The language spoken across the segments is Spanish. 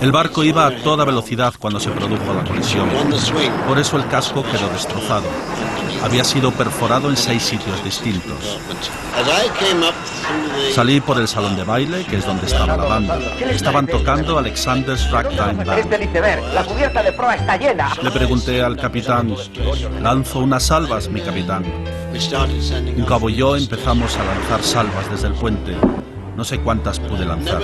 El barco iba a toda velocidad cuando se produjo la colisión. Por eso el casco quedó destrozado. Había sido perforado en 6 sitios distintos. Salí por el salón de baile, que es donde estaba la banda. Estaban tocando Alexander's Ragtime Band. La cubierta de proa está llena. Le pregunté al capitán: «¿Lanzo unas salvas, mi capitán?» Un cabo y yo empezamos a lanzar salvas desde el puente. No sé cuántas pude lanzar.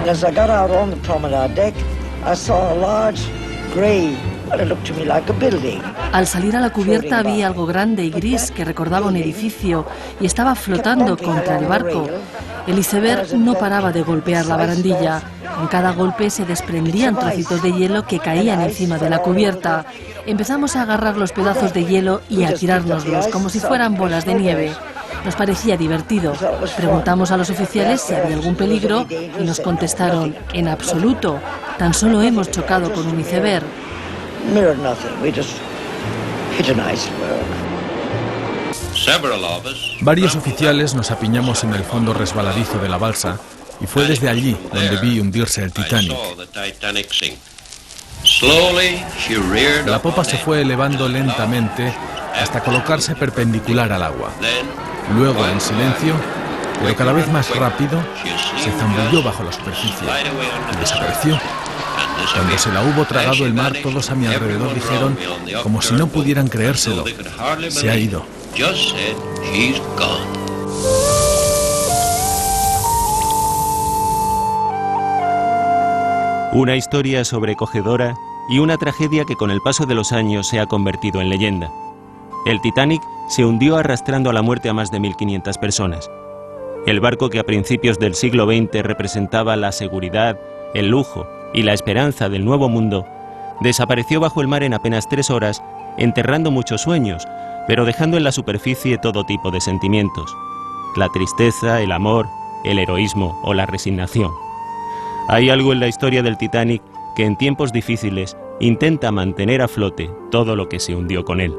As I got out on the promenade deck, I saw a large grey, what it looked to me like a building. Al salir a la cubierta vi algo grande y gris que recordaba un edificio y estaba flotando contra el barco. El iceberg no paraba de golpear la barandilla. Con cada golpe se desprendían trocitos de hielo que caían encima de la cubierta. Empezamos a agarrar los pedazos de hielo y a tirárnoslos como si fueran bolas de nieve. Nos parecía divertido. Preguntamos a los oficiales si había algún peligro y nos contestaron: en absoluto, tan solo hemos chocado con un iceberg. Varios oficiales nos apiñamos en el fondo resbaladizo de la balsa y fue desde allí donde vi hundirse el Titanic. La popa se fue elevando lentamente hasta colocarse perpendicular al agua. Luego, en silencio, pero cada vez más rápido, se zambulló bajo la superficie y desapareció. Cuando se la hubo tragado el mar, todos a mi alrededor dijeron, como si no pudieran creérselo: se ha ido. Una historia sobrecogedora y una tragedia que con el paso de los años se ha convertido en leyenda. El Titanic se hundió arrastrando a la muerte a más de 1.500 personas. El barco que a principios del siglo XX representaba la seguridad, el lujo y la esperanza del nuevo mundo, desapareció bajo el mar en apenas 3 horas, enterrando muchos sueños, pero dejando en la superficie todo tipo de sentimientos: la tristeza, el amor, el heroísmo o la resignación. Hay algo en la historia del Titanic que en tiempos difíciles intenta mantener a flote todo lo que se hundió con él.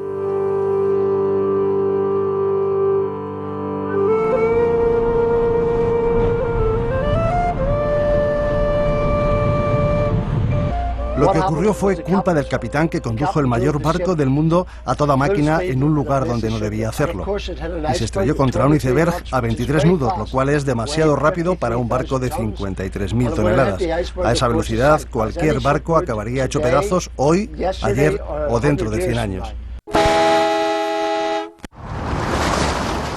Lo que ocurrió fue culpa del capitán, que condujo el mayor barco del mundo a toda máquina en un lugar donde no debía hacerlo. Y se estrelló contra un iceberg a 23 nudos, lo cual es demasiado rápido para un barco de 53.000 toneladas. A esa velocidad, cualquier barco acabaría hecho pedazos hoy, ayer o dentro de 100 años.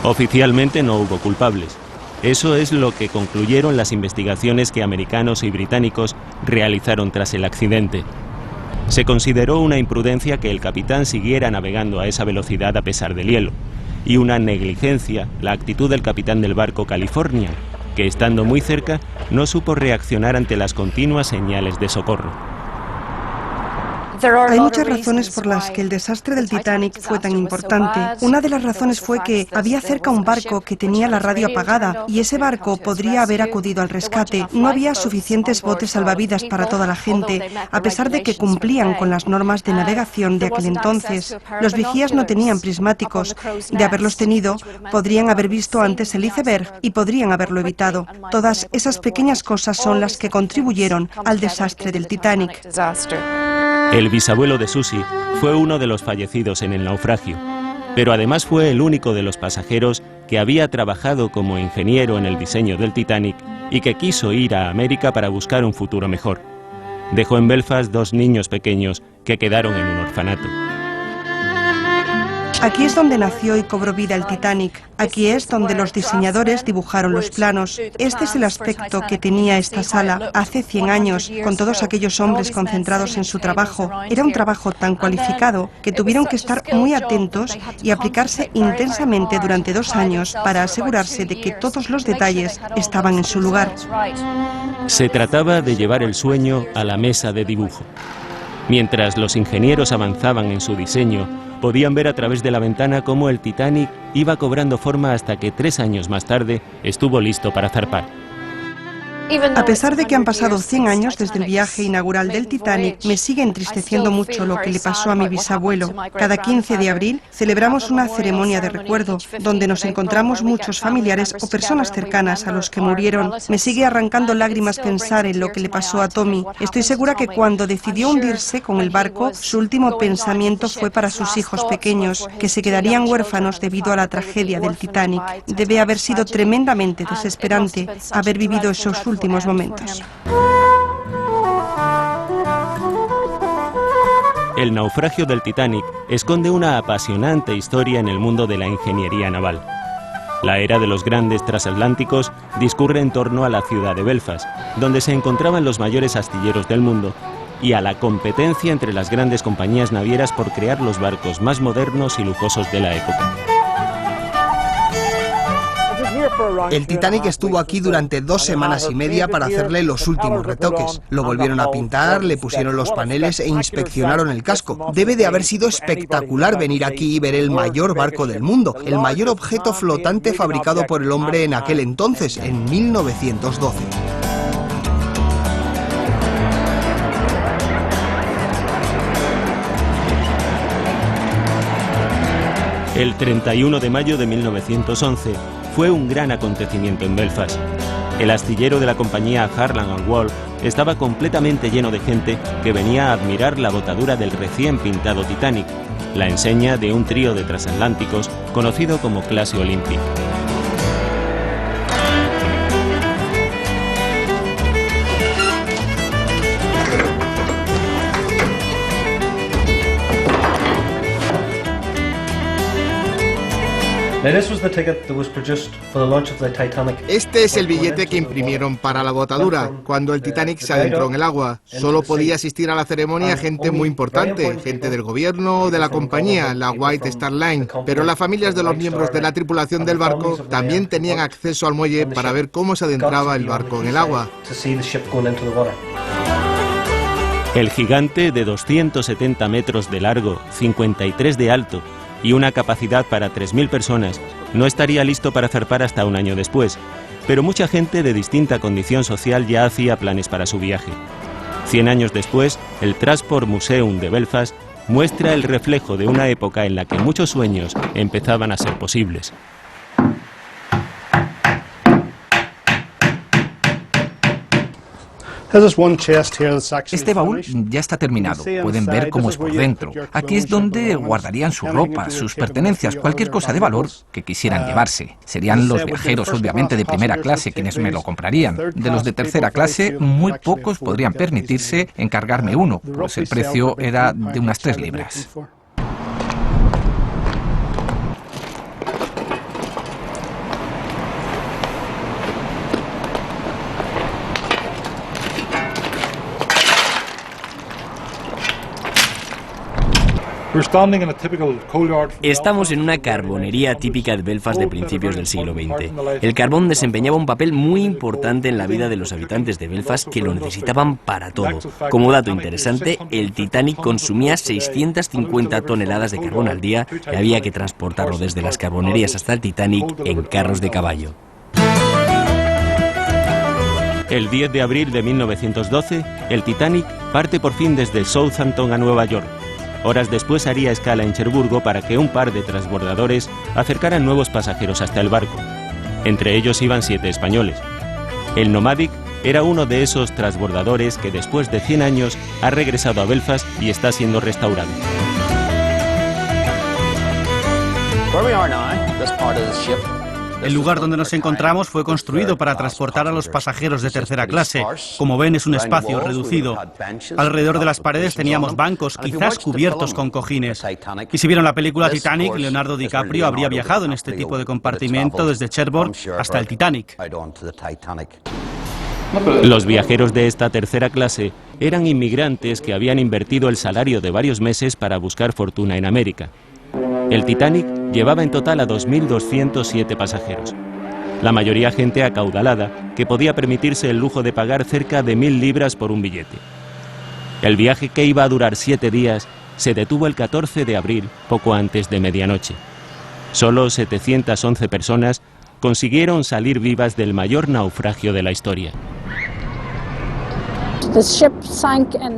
Oficialmente no hubo culpables. Eso es lo que concluyeron las investigaciones que americanos y británicos realizaron tras el accidente. Se consideró una imprudencia que el capitán siguiera navegando a esa velocidad a pesar del hielo, y una negligencia la actitud del capitán del barco California, que estando muy cerca no supo reaccionar ante las continuas señales de socorro. Hay muchas razones por las que el desastre del Titanic fue tan importante. Una de las razones fue que había cerca un barco que tenía la radio apagada y ese barco podría haber acudido al rescate. No había suficientes botes salvavidas para toda la gente, a pesar de que cumplían con las normas de navegación de aquel entonces. Los vigías no tenían prismáticos. De haberlos tenido, podrían haber visto antes el iceberg y podrían haberlo evitado. Todas esas pequeñas cosas son las que contribuyeron al desastre del Titanic. El bisabuelo de Susie fue uno de los fallecidos en el naufragio, pero además fue el único de los pasajeros que había trabajado como ingeniero en el diseño del Titanic y que quiso ir a América para buscar un futuro mejor. Dejó en Belfast 2 niños pequeños que quedaron en un orfanato. Aquí es donde nació y cobró vida el Titanic. Aquí es donde los diseñadores dibujaron los planos. Este es el aspecto que tenía esta sala hace 100 años, con todos aquellos hombres concentrados en su trabajo. Era un trabajo tan cualificado que tuvieron que estar muy atentos y aplicarse intensamente durante 2 años para asegurarse de que todos los detalles estaban en su lugar. Se trataba de llevar el sueño a la mesa de dibujo. Mientras los ingenieros avanzaban en su diseño, podían ver a través de la ventana cómo el Titanic iba cobrando forma hasta que 3 años más tarde estuvo listo para zarpar. A pesar de que han pasado 100 años desde el viaje inaugural del Titanic, me sigue entristeciendo mucho lo que le pasó a mi bisabuelo. Cada 15 de abril celebramos una ceremonia de recuerdo, donde nos encontramos muchos familiares o personas cercanas a los que murieron. Me sigue arrancando lágrimas pensar en lo que le pasó a Tommy. Estoy segura que cuando decidió hundirse con el barco, su último pensamiento fue para sus hijos pequeños, que se quedarían huérfanos debido a la tragedia del Titanic. Debe haber sido tremendamente desesperante haber vivido esos últimos momentos. El naufragio del Titanic esconde una apasionante historia en el mundo de la ingeniería naval. La era de los grandes transatlánticos discurre en torno a la ciudad de Belfast, donde se encontraban los mayores astilleros del mundo, y a la competencia entre las grandes compañías navieras por crear los barcos más modernos y lujosos de la época. El Titanic estuvo aquí durante 2 semanas y media para hacerle los últimos retoques. Lo volvieron a pintar, le pusieron los paneles e inspeccionaron el casco. Debe de haber sido espectacular venir aquí y ver el mayor barco del mundo, el mayor objeto flotante fabricado por el hombre en aquel entonces, en 1912. El 31 de mayo de 1911 fue un gran acontecimiento en Belfast. El astillero de la compañía Harland & Wolff estaba completamente lleno de gente que venía a admirar la botadura del recién pintado Titanic, la enseña de un trío de transatlánticos conocido como clase Olympic. Este es el billete que imprimieron para la botadura, cuando el Titanic se adentró en el agua. Solo podía asistir a la ceremonia gente muy importante, gente del gobierno o de la compañía, la White Star Line, pero las familias de los miembros de la tripulación del barco también tenían acceso al muelle para ver cómo se adentraba el barco en el agua. El gigante de 270 metros de largo, 53 de alto, y una capacidad para 3.000 personas, no estaría listo para zarpar hasta un año después, pero mucha gente de distinta condición social ya hacía planes para su viaje. 100 años después, el Transport Museum de Belfast muestra el reflejo de una época en la que muchos sueños empezaban a ser posibles. Este baúl ya está terminado. Pueden ver cómo es por dentro. Aquí es donde guardarían su ropa, sus pertenencias, cualquier cosa de valor que quisieran llevarse. Serían los viajeros, obviamente, de primera clase quienes me lo comprarían. De los de tercera clase, muy pocos podrían permitirse encargarme uno, pues el precio era de unas 3 libras. Estamos en una carbonería típica de Belfast de principios del siglo XX. El carbón desempeñaba un papel muy importante en la vida de los habitantes de Belfast, que lo necesitaban para todo. Como dato interesante, el Titanic consumía 650 toneladas de carbón al día y había que transportarlo desde las carbonerías hasta el Titanic en carros de caballo. El 10 de abril de 1912, el Titanic parte por fin desde Southampton a Nueva York. Horas después haría escala en Cherburgo para que un par de transbordadores acercaran nuevos pasajeros hasta el barco. Entre ellos iban 7 españoles. El Nomadic era uno de esos transbordadores que después de 100 años ha regresado a Belfast y está siendo restaurado. El lugar donde nos encontramos fue construido para transportar a los pasajeros de tercera clase. Como ven, es un espacio reducido. Alrededor de las paredes teníamos bancos, quizás cubiertos con cojines. Y si vieron la película Titanic, Leonardo DiCaprio habría viajado en este tipo de compartimento desde Cherbourg hasta el Titanic. Los viajeros de esta tercera clase eran inmigrantes que habían invertido el salario de varios meses para buscar fortuna en América. El Titanic llevaba en total a 2.207 pasajeros. La mayoría gente acaudalada, que podía permitirse el lujo de pagar cerca de 1.000 libras por un billete. El viaje, que iba a durar 7 días, se detuvo el 14 de abril, poco antes de medianoche. Solo 711 personas consiguieron salir vivas del mayor naufragio de la historia.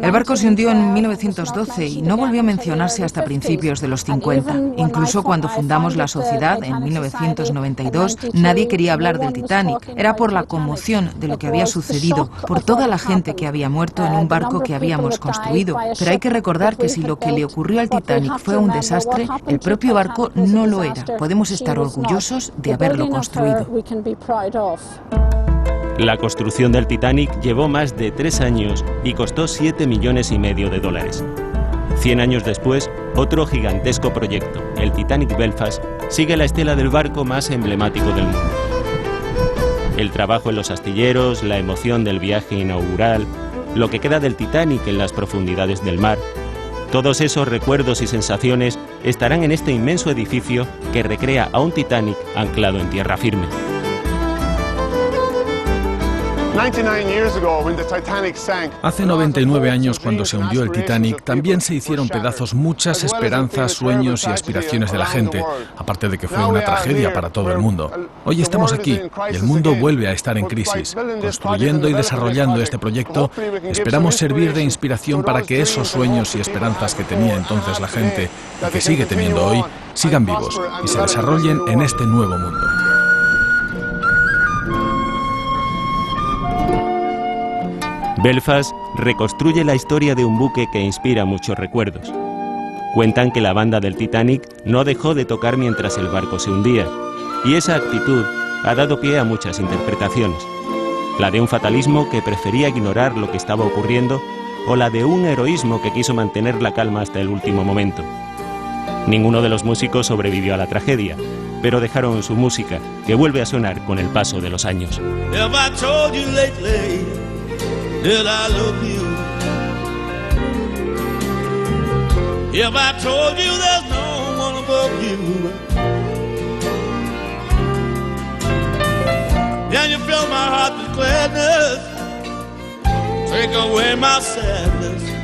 El barco se hundió en 1912 y no volvió a mencionarse hasta principios de los 50. Incluso cuando fundamos la sociedad en 1992, nadie quería hablar del Titanic. Era por la conmoción de lo que había sucedido, por toda la gente que había muerto en un barco que habíamos construido. Pero hay que recordar que si lo que le ocurrió al Titanic fue un desastre, el propio barco no lo era. Podemos estar orgullosos de haberlo construido. La construcción del Titanic llevó más de 3 años y costó $7,5 millones. 100 años después, otro gigantesco proyecto, el Titanic Belfast, sigue la estela del barco más emblemático del mundo. El trabajo en los astilleros, la emoción del viaje inaugural, lo que queda del Titanic en las profundidades del mar, todos esos recuerdos y sensaciones estarán en este inmenso edificio que recrea a un Titanic anclado en tierra firme. Hace 99 años, cuando se hundió el Titanic, también se hicieron pedazos muchas esperanzas, sueños y aspiraciones de la gente, aparte de que fue una tragedia para todo el mundo. Hoy estamos aquí y el mundo vuelve a estar en crisis. Construyendo y desarrollando este proyecto, esperamos servir de inspiración para que esos sueños y esperanzas que tenía entonces la gente y que sigue teniendo hoy, sigan vivos y se desarrollen en este nuevo mundo. Belfast reconstruye la historia de un buque que inspira muchos recuerdos. Cuentan que la banda del Titanic no dejó de tocar mientras el barco se hundía, y esa actitud ha dado pie a muchas interpretaciones. La de un fatalismo que prefería ignorar lo que estaba ocurriendo, o la de un heroísmo que quiso mantener la calma hasta el último momento. Ninguno de los músicos sobrevivió a la tragedia, pero dejaron su música, que vuelve a sonar con el paso de los años. That I love you. If I told you there's no one above you, then you fill my heart with gladness, take away my sadness.